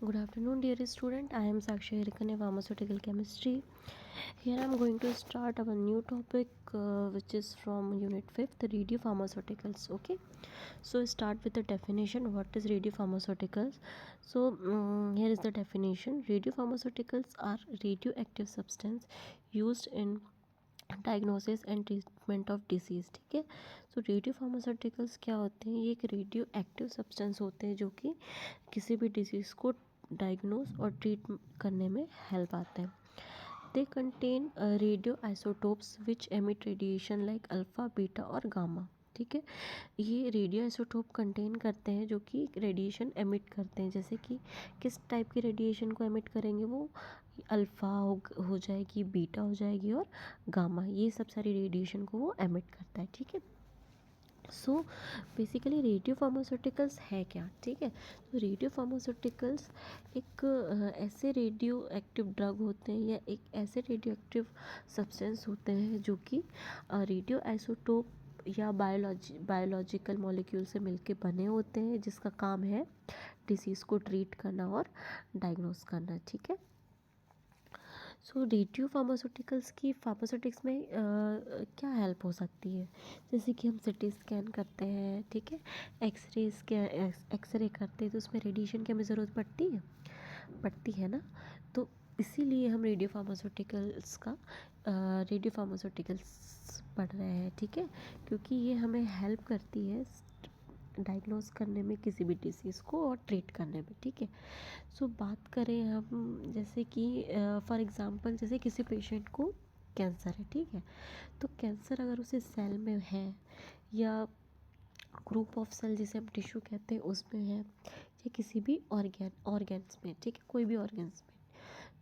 Good afternoon, dear student. I am Sakshi Hirkane, Pharmaceutical Chemistry. Here I am going to start our new topic, which is from Unit 5th, radiopharmaceuticals. Okay, so start with the definition. What is radiopharmaceuticals? So here is the definition. Radiopharmaceuticals are radioactive substance used in diagnosis and treatment of disease. ठीक है, सो radio pharmaceuticals क्या होते हैं? ये एक radio active substance होते हैं जो कि किसी भी डिसीज़ को डायग्नोस और ट्रीट करने में हेल्प आते हैं. They contain radio isotopes which emit radiation like alpha, beta और गामा. ठीक है, ये रेडियो आइसोटोप कंटेन करते हैं जो कि रेडिएशन एमिट करते हैं. जैसे कि किस टाइप के रेडिएशन को एमिट करेंगे? वो अल्फ़ा हो जाएगी, बीटा हो जाएगी और गामा. ये सब सारी रेडिएशन को वो एमिट करता है. ठीक है, सो बेसिकली रेडियो फार्मास्यूटिकल्स है क्या? ठीक है, तो रेडियो फार्मास्यूटिकल्स एक ऐसे रेडियो एक्टिव ड्रग होते हैं या एक ऐसे रेडियो एक्टिव सब्सटेंस होते हैं जो कि रेडियो आइसोटोप या बायोलॉजिकल मॉलिक्यूल से मिलके बने होते हैं, जिसका काम है डिसीज़ को ट्रीट करना और डायग्नोस करना. ठीक है, सो रेडियो फार्मास्यूटिकल्स की फार्मास्यूटिक्स में क्या हेल्प हो सकती है? जैसे कि हम सिटी स्कैन करते हैं, ठीक है, एक्सरे करते हैं, तो उसमें रेडिएशन की हमें ज़रूरत पड़ती है ना. तो इसीलिए हम रेडियो फार्मास्यूटिकल्स पढ़ रहे हैं. ठीक है, क्योंकि ये हमें हेल्प करती है डायग्नोस करने में किसी भी डिसीज़ को और ट्रीट करने में. ठीक है, सो बात करें हम, जैसे कि फॉर एग्ज़ाम्पल जैसे किसी पेशेंट को कैंसर है. ठीक है, तो कैंसर अगर उसे सेल में है या ग्रुप ऑफ सेल जिसे हम टिश्यू कहते हैं उसमें है या किसी भी ऑर्गेन्स में, ठीक है, कोई भी ऑर्गेन्स में,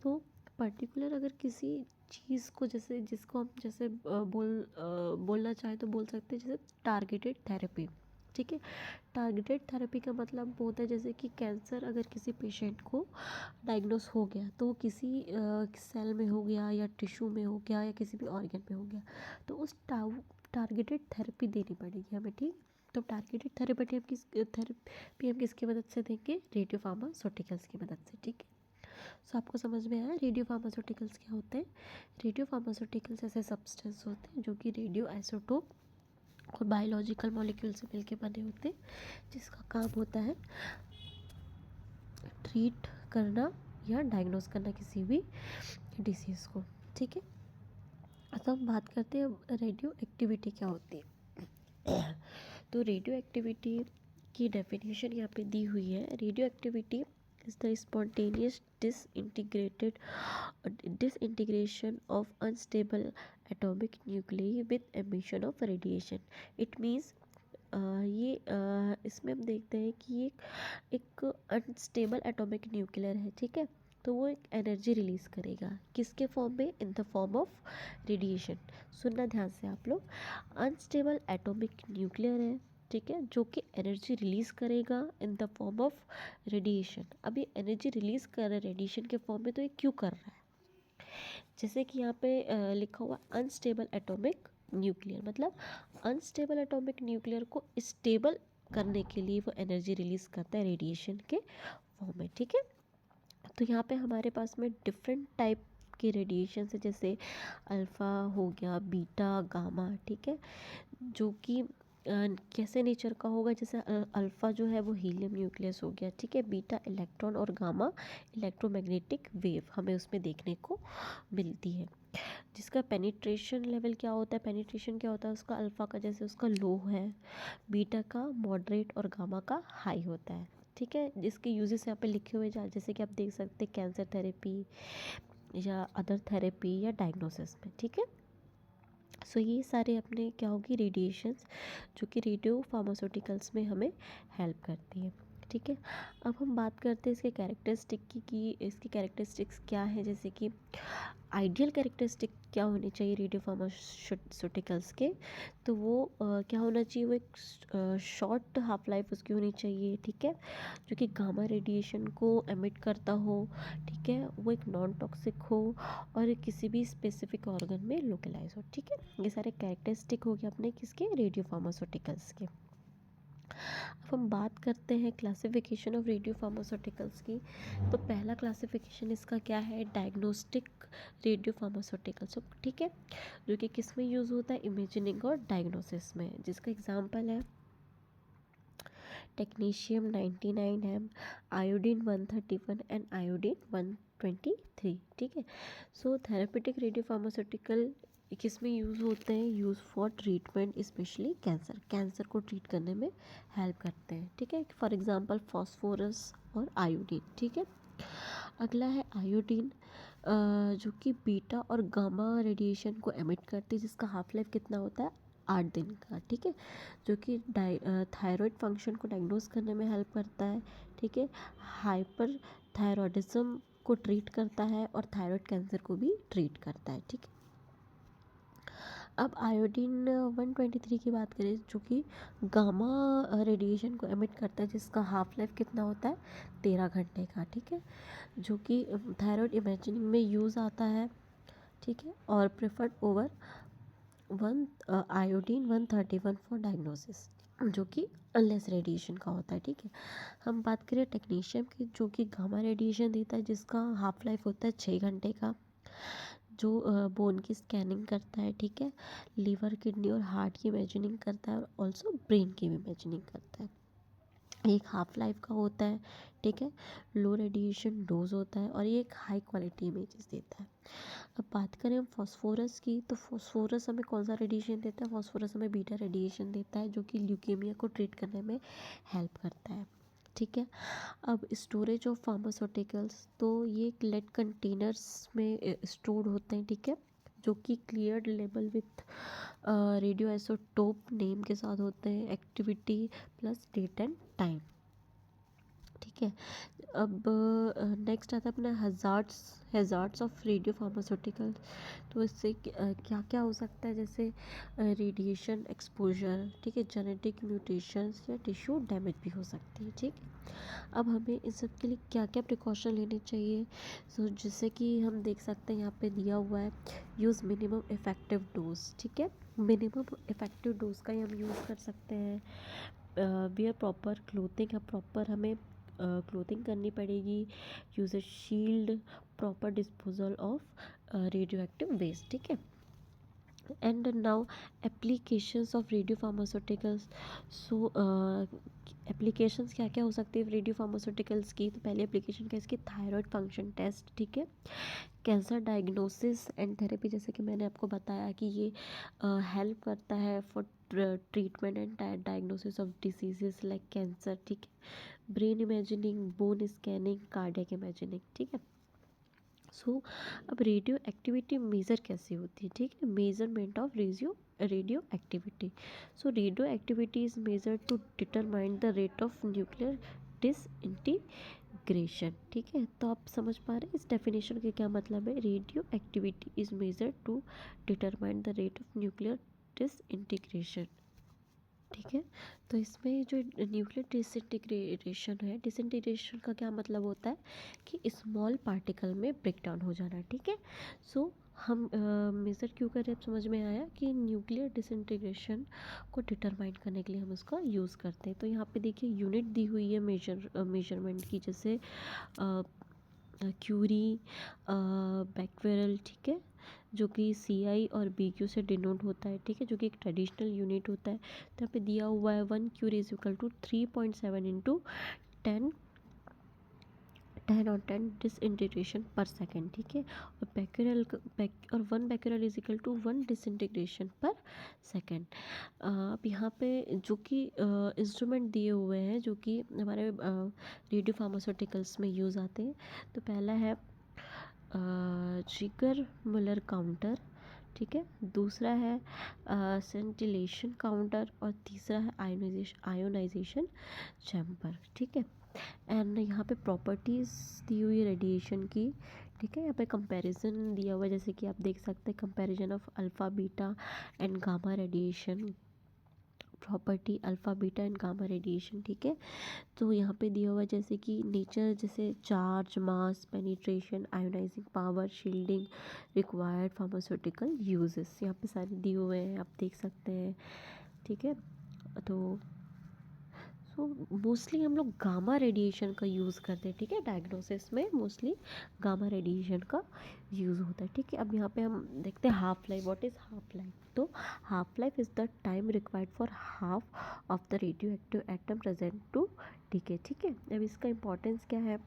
तो पर्टिकुलर अगर किसी चीज़ को जैसे जिसको हम जैसे बोलना चाहें तो बोल सकते हैं जैसे टारगेटेड थेरेपी. ठीक है, टारगेटेड थेरेपी का मतलब होता है जैसे कि कैंसर अगर किसी पेशेंट को डायग्नोस हो गया तो वो किसी सेल में हो गया या टिश्यू में हो गया या किसी भी ऑर्गन में हो गया, तो उस टारगेटेड थेरेपी देनी पड़ेगी हमें. ठीक, तो टारगेटेड थेरेपी हम किसकी मदद से देंगे? रेडियो फार्मास्यूटिकल्स की मदद से. ठीक है, सो आपको समझ में आया रेडियो फार्मास्यूटिकल्स क्या होते हैं? रेडियो फार्मास्यूटिकल्स ऐसे सब्सटेंस होते हैं जो कि रेडियो आइसोटोप और बायोलॉजिकल मॉलिक्यूल से मिलके बने होते हैं, जिसका काम होता है ट्रीट करना या डायग्नोस करना किसी भी डिसीज़ को. ठीक है, तो हम बात करते हैं रेडियो एक्टिविटी क्या होती है. तो रेडियो एक्टिविटी की डेफिनेशन यहाँ पे दी हुई है. Radio activity is the spontaneous disintegration of unstable atomic nuclei with emission of radiation. It means इसमें हम देखते हैं कि एक अनस्टेबल एटॉमिक न्यूक्लियर है. ठीक है, तो वो एक एनर्जी रिलीज़ करेगा किसके फॉर्म में? In the form of radiation. सुनना ध्यान से आप लोग, अनस्टेबल एटॉमिक न्यूक्लियर है, ठीक है, जो कि एनर्जी रिलीज़ करेगा in the form of radiation. अब ये एनर्जी रिलीज़ कर रहा है रेडिएशन के फॉर्म में, तो ये क्यों कर रहा है? जैसे कि यहाँ पे लिखा हुआ अनस्टेबल एटॉमिक न्यूक्लियर, मतलब अनस्टेबल एटॉमिक न्यूक्लियर को स्टेबल करने के लिए वो एनर्जी रिलीज़ करता है रेडिएशन के फॉर्म में. ठीक है, तो यहाँ पे हमारे पास में डिफरेंट टाइप के रेडिएशन है, जैसे अल्फ़ा हो गया, बीटा, गामा. ठीक है, जो कि कैसे नेचर का होगा? जैसे अल्फ़ा जो है वो हीलियम न्यूक्लियस हो गया. ठीक है, बीटा इलेक्ट्रॉन और गामा इलेक्ट्रोमैग्नेटिक वेव हमें उसमें देखने को मिलती है. जिसका पेनिट्रेशन लेवल क्या होता है? पेनिट्रेशन क्या होता है उसका? अल्फ़ा का जैसे उसका लो है, बीटा का मॉडरेट और गामा का हाई होता है. ठीक है, जिसके यूजेस यहाँ पे लिखे हुए जैसे कि आप देख सकते हैं कैंसर थेरेपी या अदर थेरेपी या डायग्नोसिस में. ठीक है, सो ये सारे अपने क्या होगी? रेडिएशंस जो कि रेडियो फार्मास्यूटिकल्स में हमें हेल्प करती है. ठीक है, अब हम बात करते हैं इसके कैरेक्टरिस्टिक की कि इसकी कैरेक्टरिस्टिक्स क्या है. जैसे कि आइडियल कैरेक्टरिस्टिक क्या होनी चाहिए रेडियो फार्मास्यूटिकल्स के? तो वो क्या होना चाहिए? वो एक शॉर्ट हाफ लाइफ उसकी होनी चाहिए. ठीक है, जो कि गामा रेडिएशन को एमिट करता हो. ठीक है, वो एक नॉन टॉक्सिक हो और किसी भी स्पेसिफिक ऑर्गन में लोकलाइज हो. ठीक है, ये सारे कैरेक्टरिस्टिक हो गए अपने किसके? रेडियो फार्मास्यूटिकल्स के. अब हम बात करते हैं क्लासिफिकेशन ऑफ रेडियो फार्मास्यूटिकल्स की। तो पहला क्लासिफिकेशन इसका क्या है, डायग्नोस्टिक रेडियो फार्मास्यूटिकल्स, ठीक है, जो कि किस में यूज़ होता है, इमेजिनिंग और डायग्नोसिस में, जिसका एग्जांपल है technetium 99 M, iodine 131 and iodine 123, ठीक है। सो थेरेपेटिक रेडियो फार्मास्यूटिकल किस में यूज़ होते हैं, use for treatment specially cancer को ट्रीट करने में हेल्प करते हैं, ठीक है। फॉर एग्जांपल फॉस्फोरस और आयोडीन, ठीक है। अगला है आयोडीन, जो कि बीटा और गामा रेडिएशन को एमिट करती है, जिसका हाफ लाइफ कितना होता है, 8 दिन का, ठीक है, जो कि थायराइड फंक्शन को डायग्नोस करने में हेल्प करता है, ठीक है। हाइपर थायरॉयडिज्म को ट्रीट करता है और थायराइड कैंसर को भी ट्रीट करता है, ठीक है। अब आयोडीन 123 की बात करें, जो कि गामा रेडिएशन को एमिट करता है, जिसका हाफ लाइफ कितना होता है, 13 घंटे का, ठीक है, जो कि थायराइड इमेजिनिंग में यूज़ आता है, ठीक है, और preferred over one iodine 131 for diagnosis, जो कि लेस रेडिएशन का होता है, ठीक है। हम बात करें टेक्नीशियम की, जो कि गामा रेडिएशन देता है, जिसका हाफ लाइफ होता है 6 घंटे का, जो बोन की स्कैनिंग करता है, ठीक है, लीवर किडनी और हार्ट की इमेजिनिंग करता है, और ऑल्सो ब्रेन की भी इमेजिनिंग करता है। एक हाफ लाइफ का होता है, ठीक है, लो रेडिएशन डोज होता है, और ये एक हाई क्वालिटी इमेजेस देता है। अब बात करें हम फॉस्फोरस की, तो फॉस्फोरस हमें कौन सा रेडिएशन देता है, फॉस्फोरस हमें बीटा रेडिएशन देता है, जो कि ल्यूकेमिया को ट्रीट करने में हेल्प करता है, ठीक है। अब स्टोरेज ऑफ फार्मास्यूटिकल्स, तो ये एक लेड कंटेनर्स में स्टोर्ड होते हैं, ठीक है, जो कि cleared label with radio isotope name के साथ होते हैं, activity plus date and time, ठीक है। अब नेक्स्ट आता है अपना हैज़ार्ड्स ऑफ रेडियो फार्मास्यूटिकल। तो इससे क्या क्या हो सकता है, जैसे रेडिएशन एक्सपोजर, ठीक है, जेनेटिक म्यूटेशंस या टिश्यू डैमेज भी हो सकती है, ठीक है। अब हमें इन सब के लिए क्या क्या प्रिकॉशन लेने चाहिए, सो जैसे कि हम देख सकते हैं यहाँ पे दिया हुआ है, यूज़ मिनिमम इफ़ेक्टिव डोज, ठीक है, मिनिमम इफ़ेक्टिव डोज का ही हम यूज़ कर सकते हैं। वियर प्रॉपर क्लोथिंग, प्रॉपर हमें क्लोथिंग करनी पड़ेगी, use a shield, proper disposal of radio active waste, ठीक है। And now applications of radio pharmaceuticals. So applications क्या क्या हो सकती है रेडियो फार्मास्यूटिकल्स की, तो पहली एप्लीकेशन क्या है इसकी, थायराइड फंक्शन टेस्ट, ठीक है, कैंसर डायग्नोसिस एंड थेरेपी, जैसे कि मैंने आपको बताया कि ये हेल्प करता है for treatment and diagnosis of diseases like cancer, ठीक है, brain imagining, bone scanning, cardiac imagining, ठीक है। सो अब रेडियो एक्टिविटी मेज़र कैसे होती है, ठीक है, measurement of radio activity. So radio activity is measure to determine the rate of nuclear disintegration, ठीक है। तो आप समझ पा रहे हैं इस डेफिनेशन के क्या मतलब है, radio activity is measure to determine the rate of nuclear disintegration, ठीक है। तो इसमें जो न्यूक्लियर डिसइंटीग्रेशन है, डिसइंटीग्रेशन का क्या मतलब होता है कि स्मॉल पार्टिकल में ब्रेक डाउन हो जाना, ठीक है। सो हम मेज़र क्यों कर रहे हैं, समझ में आया कि न्यूक्लियर डिसइंटीग्रेशन को डिटरमाइन करने के लिए हम उसका यूज़ करते हैं। तो यहाँ पे देखिए यूनिट दी हुई है मेजरमेंट की, जैसे क्यूरी, बैक्वेरल, ठीक है, जो कि CI और BQ से डिनोट होता है, ठीक है, जो कि एक ट्रेडिशनल यूनिट होता है। तो यहाँ पे दिया हुआ है 1 curie is equal to 3.7 into 10 disintegration per second, ठीक है, और और 1 becquerel is equal to 1 disintegration per second. अब यहाँ पे जो कि इंस्ट्रूमेंट दिए हुए हैं, जो कि हमारे रेडियो फार्मास्यूटिकल्स में यूज़ आते हैं। तो पहला है जिगर मुलर काउंटर, ठीक है, दूसरा है सेंटिलेशन काउंटर, और तीसरा है आयोनाइजेशन चैम्बर, ठीक है। एंड यहाँ पे प्रॉपर्टीज़ दी हुई है रेडिएशन की, ठीक है, यहाँ पे कंपैरिजन दिया हुआ है, जैसे कि आप देख सकते हैं comparison of alpha beta and gamma radiation, property alpha beta and gamma radiation, ठीक है। तो यहाँ पे दिया हुआ है जैसे कि नेचर, जैसे charge, mass, penetration, ionising power, shielding, required pharmaceutical uses, यहाँ पे सारे दिए हुए हैं, आप देख सकते हैं, ठीक है। तो तो मोस्टली हम लोग गामा रेडिएशन का यूज़ करते हैं, ठीक है। डायग्नोसिस में मोस्टली गामा रेडिएशन का यूज़ होता है, ठीक है। अब यहाँ पे हम देखते हैं half life. What is half life? तो half life is the time required for half of the radioactive atom present to decay, ठीक है। अब इसका इंपॉर्टेंस क्या है?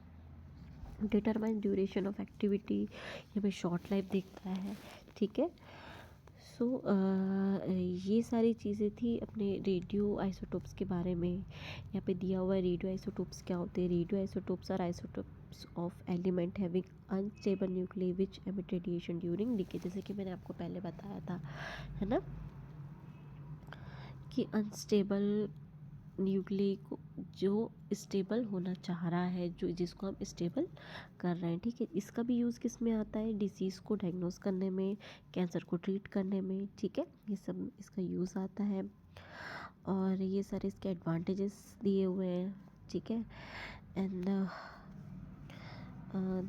डिटरमाइन ड्यूरेशन ऑफ एक्टिविटी, यहाँ पे शॉर्ट लाइफ देखता है, ठीक है। सो ये सारी चीज़ें थी अपने रेडियो आइसोटोप्स के बारे में। यहाँ पे दिया हुआ है रेडियो आइसोटोप्स क्या होते हैं। Radio isotopes are isotopes of element having unstable nucleus which emit radiation during decay, जैसे कि मैंने आपको पहले बताया था, है ना, कि अनस्टेबल न्यूक्लियस को जो स्टेबल होना चाह रहा है, जो जिसको हम स्टेबल कर रहे हैं, ठीक है। इसका भी यूज़ किस में आता है? डिसीज़ को डायग्नोस करने में, कैंसर को ट्रीट करने में, ठीक है। ये सब इसका यूज़ आता है और ये सारे इसके एडवांटेजेस दिए हुए हैं, ठीक है। And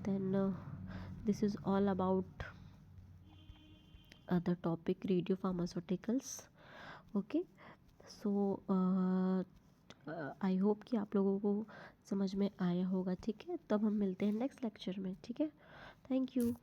then this is all about the topic radio pharmaceuticals, okay. So I hope कि आप लोगों को समझ में आया होगा, ठीक है। तब हम मिलते हैं नेक्स्ट लेक्चर में, ठीक है। Thank you.